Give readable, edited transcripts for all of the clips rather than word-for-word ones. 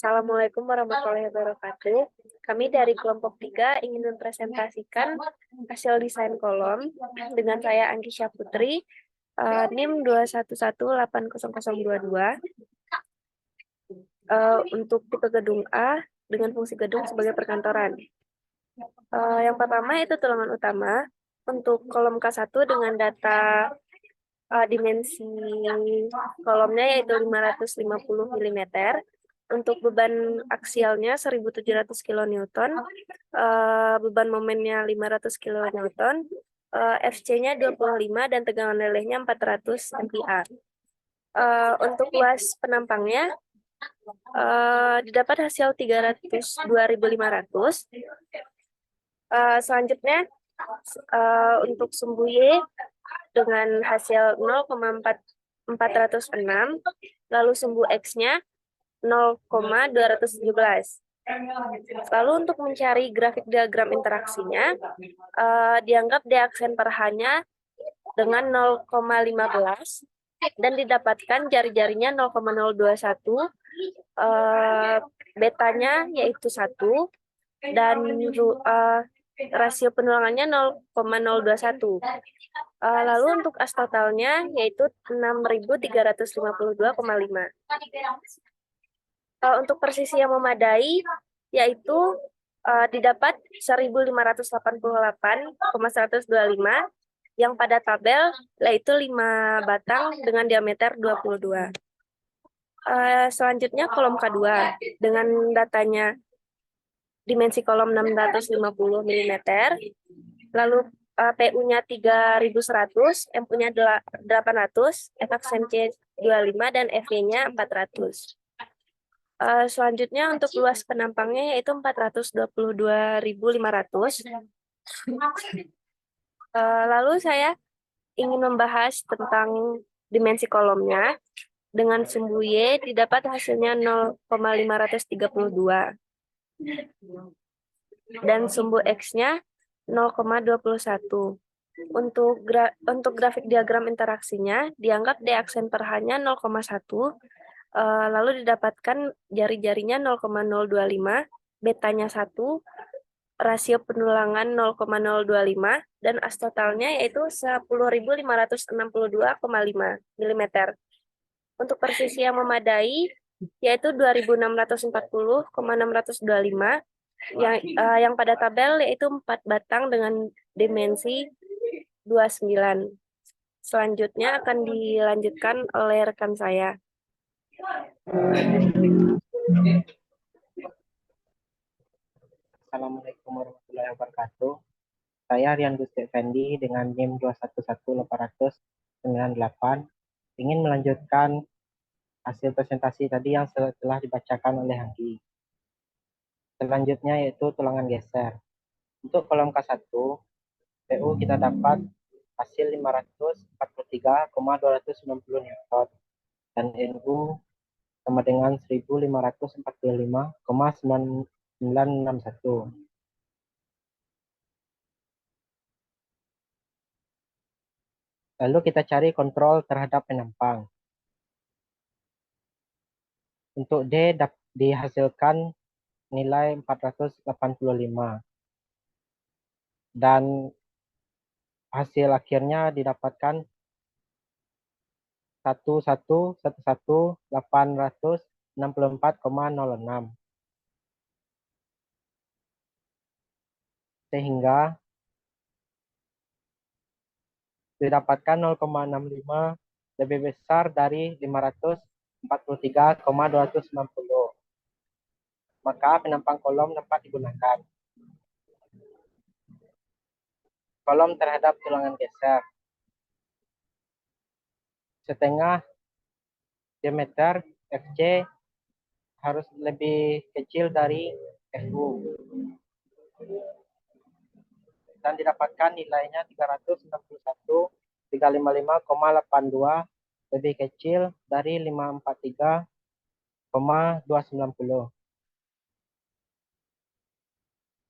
Assalamualaikum warahmatullahi wabarakatuh. Kami dari kelompok 3 ingin mempresentasikan hasil desain kolom dengan saya Anggisya Putri, NIM 2118022, untuk tipe gedung A dengan fungsi gedung sebagai perkantoran. Yang pertama itu tulangan utama untuk kolom K1 dengan data dimensi kolomnya yaitu 550 mm. Untuk beban aksialnya 1700 kN, beban momennya 500 kN, FC-nya 25 dan tegangan lelehnya 400 MPa. Untuk luas penampangnya didapat hasil 302.500. Selanjutnya untuk sumbu Y dengan hasil 0,406, lalu sumbu X-nya 0,217. Lalu untuk mencari grafik diagram interaksinya, dianggap D aksen per H-nya dengan 0,15 dan didapatkan jari-jarinya 0,021, betanya yaitu 1, dan rasio penulangannya 0,021. Lalu untuk as totalnya yaitu 6.352,5. Untuk presisi yang memadai yaitu didapat 1.588,125 yang pada tabel yaitu 5 batang dengan diameter 22. Selanjutnya kolom K2 dengan datanya dimensi kolom 650 mm, lalu PU-nya 3.100, MU-nya 800, F aksen C 25 dan FV-nya 400. Selanjutnya untuk luas penampangnya yaitu 422.500. Lalu saya ingin membahas tentang dimensi kolomnya. Dengan sumbu Y didapat hasilnya 0,532 dan sumbu X-nya 0,21. Untuk grafik diagram interaksinya dianggap D aksen per H-nya 0,1, lalu didapatkan jari-jarinya 0,025, betanya 1, rasio penulangan 0,025, dan as totalnya yaitu 10.562,5 mm. Untuk presisi yang memadai yaitu 2.640,625 yang pada tabel yaitu 4 batang dengan dimensi 29. Selanjutnya akan dilanjutkan oleh rekan saya. Assalamualaikum warahmatullahi wabarakatuh. Saya Rian Gusti Effendi dengan NIM 2118098 ingin melanjutkan hasil presentasi tadi yang telah dibacakan oleh Anggi. Selanjutnya yaitu tulangan geser. Untuk kolom K1, PU kita dapat hasil 543,290 Newton dan NU sama dengan 1545,961. Lalu kita cari kontrol terhadap penampang. Untuk D dihasilkan nilai 485 dan hasil akhirnya didapatkan 11.864,06 sehingga didapatkan 0,65 lebih besar dari 543,290. Maka penampang kolom dapat digunakan. Kolom terhadap tulangan geser. Setengah diameter FC harus lebih kecil dari FU. Dan didapatkan nilainya 361,355,82 lebih kecil dari 543,290.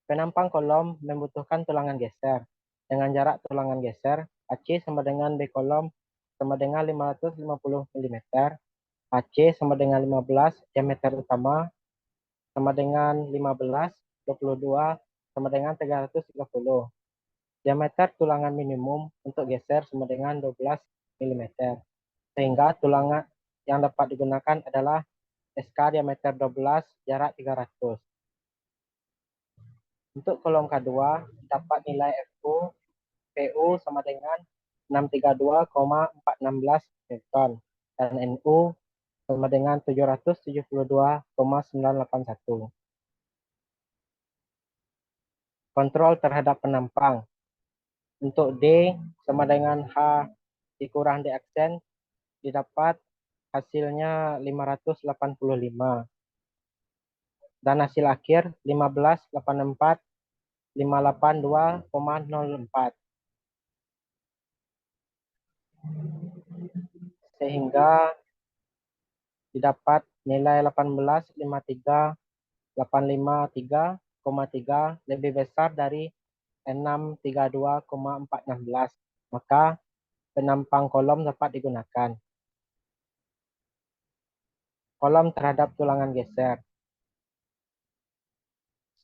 Penampang kolom membutuhkan tulangan geser. Dengan jarak tulangan geser, AC sama dengan B kolom sama dengan 550 mm, AC sama dengan 15 diameter utama, sama dengan 15, 22 sama dengan 330. Diameter tulangan minimum untuk geser sama dengan 12 mm. Sehingga tulangan yang dapat digunakan adalah SK diameter 12, jarak 300. Untuk kolom K2, dapat nilai FU, PU sama dengan 632,416 Newton dan NU sama dengan 772,981. Kontrol terhadap penampang. Untuk D sama dengan H dikurang D aksen, didapat hasilnya 585. Dan hasil akhir 1584 582,04. Sehingga didapat nilai 18,53853,3 lebih besar dari 632,416. Maka penampang kolom dapat digunakan. Kolom terhadap tulangan geser.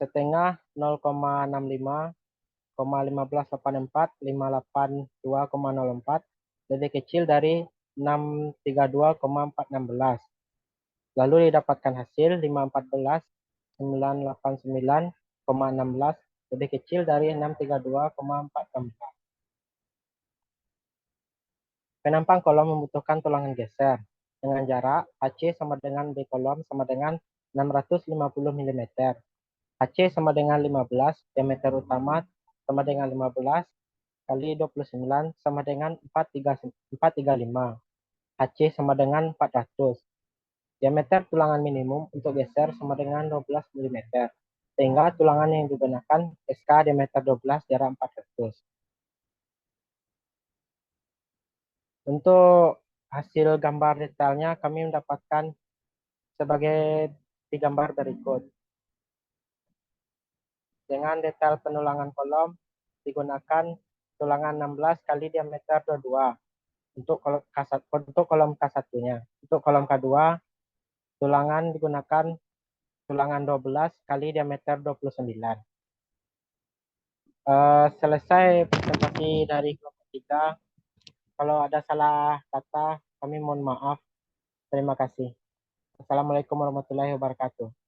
Setengah 0,65,1584,582,04 lebih kecil dari 632,416. Lalu didapatkan hasil 514,989,16 lebih kecil dari 632,416. Penampang kolom membutuhkan tulangan geser dengan jarak HC sama dengan B kolom sama dengan 650 mm. HC sama dengan 15, diameter utama sama dengan 15 kali 29 sama dengan 435. HC sama dengan 400. Diameter tulangan minimum untuk geser sama dengan 12 mm. Sehingga tulangan yang digunakan SK diameter 12, jarak 400. Untuk hasil gambar detailnya kami mendapatkan sebagai digambar berikut. Dengan detail penulangan kolom digunakan tulangan 16 kali diameter 22 untuk kolom K1-nya. Untuk kolom K2 tulangan digunakan tulangan 12 kali diameter 29. Selesai presentasi dari kelompok 3. Kalau ada salah kata, kami mohon maaf. Terima kasih. Assalamualaikum warahmatullahi wabarakatuh.